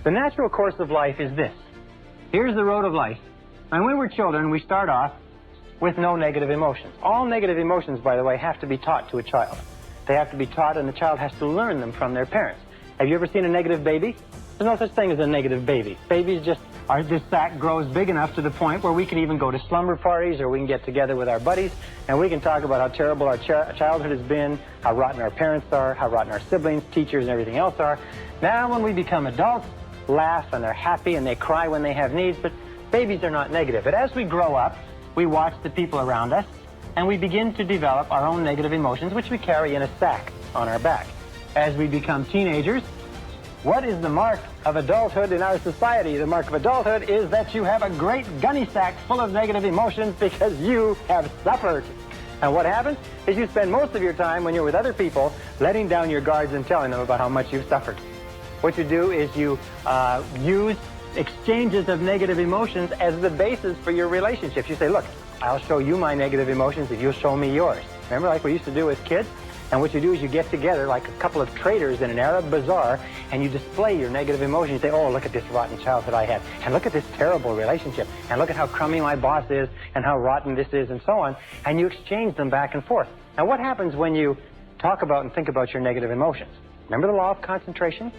The natural course of life is this. Here's the road of life. And when we're children, we start off with no negative emotions. All negative emotions, by the way, have to be taught to a child. They have to be taught, and the child has to learn them from their parents. Have you ever seen a negative baby? There's no such thing as a negative baby. Babies just are, this sack grows big enough to the point where we can even go to slumber parties, or we can get together with our buddies, and we can talk about how terrible our childhood has been, how rotten our parents are, how rotten our siblings, teachers, and everything else are. Now, when we become adults, laugh, and they're happy, and they cry when they have needs, but babies are not negative. But as we grow up, we watch the people around us, and we begin to develop our own negative emotions, which we carry in a sack on our back. As we become teenagers, what is the mark of adulthood in our society? The mark of adulthood is that you have a great gunny sack full of negative emotions because you have suffered. And what happens is you spend most of your time when you're with other people letting down your guards and telling them about how much you've suffered. What you do is you use exchanges of negative emotions as the basis for your relationships. You say, look, I'll show you my negative emotions if you'll show me yours. Remember, like we used to do as kids? And what you do is you get together like a couple of traders in an Arab bazaar, and you display your negative emotions. You say, oh, look at this rotten childhood I had, and look at this terrible relationship, and look at how crummy my boss is, and how rotten this is, and so on. And you exchange them back and forth. Now, what happens when you talk about and think about your negative emotions? Remember the law of concentration?